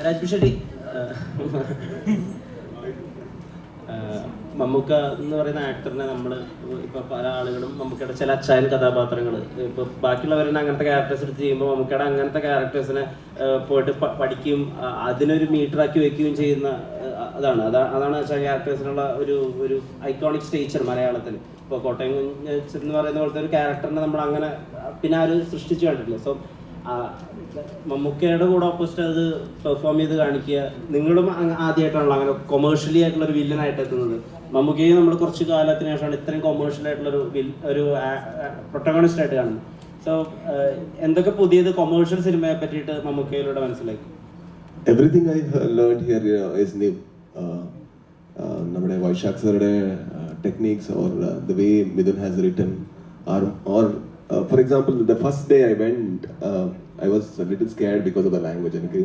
രാജ്ബി ഷെട്ടി മമ്മൂക്ക എന്ന് പറയുന്ന ആക്ടറിനെ നമ്മൾ ഇപ്പോൾ പല ആളുകളും മമ്മൂക്കയുടെ ചില അച്ചായൻ കഥാപാത്രങ്ങൾ ഇപ്പോൾ ബാക്കിയുള്ളവരെ അങ്ങനത്തെ ക്യാരക്ടേഴ്സ് എടുത്ത് ചെയ്യുമ്പോൾ മമ്മൂക്കയുടെ അങ്ങനത്തെ ക്യാരക്ടേഴ്സിനെ പോയിട്ട് പഠിക്കുകയും അതിനൊരു മീറ്ററാക്കി വെക്കുകയും ചെയ്യുന്ന അതാണ് അച്ചായൻ ക്യാരക്ടേഴ്സിനുള്ള ഒരു ഐക്കോണിക് സ്റ്റേച്ചർ മലയാളത്തിൽ. ഇപ്പോൾ കോട്ടയം എന്ന് പറയുന്ന പോലത്തെ ഒരു ക്യാരക്ടറിനെ നമ്മൾ അങ്ങനെ പിന്നെ ആരും സൃഷ്ടിച്ചു കണ്ടിട്ടില്ല. സോ മമ്മൂക്കയുടെ കൂടെ ഓപ്പോസിറ്റ് അത് പെർഫോം ചെയ്ത് കാണിക്കുക. നിങ്ങളും ആദ്യമായിട്ടാണല്ലോ അങ്ങനെ കൊമേഴ്ഷ്യലി ആയിട്ടുള്ള ഒരു വില്ലനായിട്ട് എത്തുന്നത്. മമ്മൂക്കയെ നമ്മൾ കുറച്ച് കാലത്തിന് ശേഷമാണ് ഇത്രയും കൊമേഴ്ഷ്യൽ ആയിട്ടുള്ള ഒരു പ്രൊട്ടഗോണിസ്റ്റ് ആയിട്ട് കാണുന്നത്. സോ എന്തൊക്കെ പുതിയത് കൊമേഴ്ഷ്യൽ സിനിമയെ പറ്റിയിട്ട് മമ്മൂക്കയിലൂടെ മനസ്സിലാക്കി? Everything I learned here is new. നമ്മുടെ വൈശാഖ് സാറുടെ techniques or the way Midhun has written or for example, the first day I went, I was a little scared because of the language. എനിക്ക്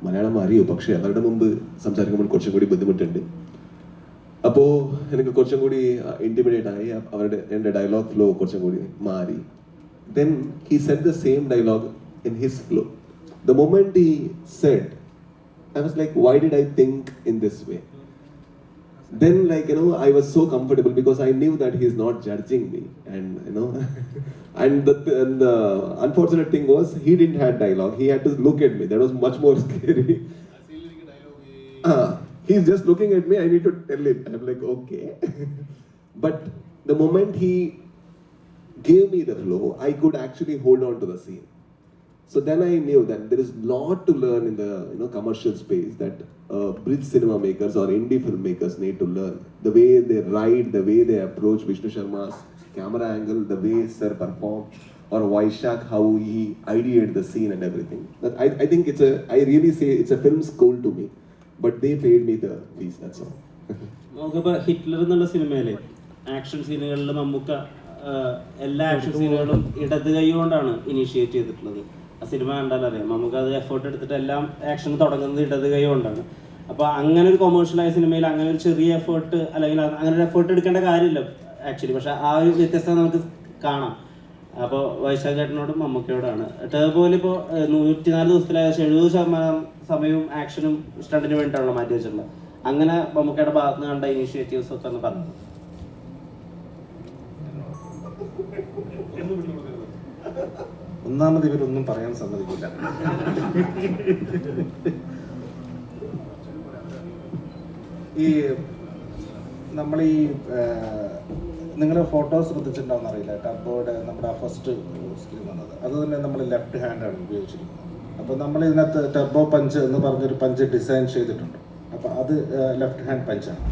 മലയാളം അറിയോ, പക്ഷേ അവരുടെ മുമ്പ് സംസാരിക്കുമ്പോൾ കുറച്ചും കൂടി ബുദ്ധിമുട്ടുണ്ട്. അപ്പോൾ എനിക്ക് കുറച്ചും കൂടി ഇൻറ്റിമിഡേറ്റ് ആയി. അവരുടെ എൻ്റെ ഡയലോഗ് ഫ്ലോ കുറച്ചും കൂടി മാറി. Then he said the same dialogue in his flow. The moment he said, I was like, why did I think in this way? Then, like, I was so comfortable because I knew that he's not judging me, and and the unfortunate thing was he didn't have dialogue. He had to look at me. That was much more scary. He's just looking at me. I need to tell him. I'm like, okay. But the moment he gave me the flow, I could actually hold on to the scene. So then I knew that there is a lot to learn in the commercial space that bridge cinema makers or indie filmmakers need to learn. The way they write, the way they approach Vishnu Sharma's camera angle, the way Sir performed, or Vaishak, how he ideated the scene and everything. That I think I really say it's a film school to me. But they paid me the fees, that's all. നമുക്കിപ്പോൾ Hitler എന്നുള്ള സിനിമയിലെ action സീനുകളിൽ Mammukka എല്ലാ action സീനുകളും ഇടത് കൈ കൊണ്ടാണ് initiate ചെയ്തിട്ടുള്ളത്. ആ cinema കണ്ടാൽ അറിയാം. നമുക്ക് അത് എഫേർട്ട് എടുത്തിട്ട് എല്ലാം ആക്ഷൻ തുടങ്ങുന്നത് ഇടത് കൈ കൊണ്ടാണ്. അപ്പോൾ അങ്ങനെ ഒരു കൊമേഴ്ഷ്യലായ സിനിമയിൽ അങ്ങനെ ഒരു ചെറിയ എഫേർട്ട് അല്ലെങ്കിൽ അങ്ങനെ ഒരു എഫേർട്ട് എടുക്കേണ്ട കാര്യമില്ല ആക്ച്വലി. പക്ഷെ ആ ഒരു വ്യത്യസ്തത നമുക്ക് കാണാം. അപ്പോൾ വൈശാഖ് ചേട്ടനോടും മമ്മൂക്കയോടാണ്. ടേബോയിൽ ഇപ്പോൾ 104 ദിവസത്തിൽ ഏകദേശം 70% സമയവും ആക്ഷനും സ്റ്റണ്ടിന് വേണ്ടിയിട്ടാണല്ലോ മാറ്റി വെച്ചിട്ടുള്ളത്. അങ്ങനെ മമ്മൂക്കയുടെ ഭാഗത്ത് നിന്ന് കണ്ട ഇനീഷ്യേറ്റീവ്സ് ഒക്കെ ഒന്ന് പറഞ്ഞു. ഒന്നാമത് ഇവരൊന്നും പറയാൻ സമ്മതിക്കില്ല. ഈ നമ്മൾ നിങ്ങളുടെ ഫോട്ടോസ് ശ്രദ്ധിച്ചിട്ടുണ്ടാവും അറിയില്ല. ടർബോയുടെ നമ്മുടെ ഫസ്റ്റ് സ്ക്രീൻ വന്നത് അത് തന്നെ നമ്മൾ ലെഫ്റ്റ് ഹാൻഡാണ് ഉപയോഗിച്ചിരിക്കുന്നത്. അപ്പോൾ നമ്മൾ ഇതിനകത്ത് ടർബോ പഞ്ച് എന്ന് പറഞ്ഞൊരു പഞ്ച് ഡിസൈൻ ചെയ്തിട്ടുണ്ട്. അപ്പോൾ അത് ലെഫ്റ്റ് ഹാൻഡ് പഞ്ചാണ്.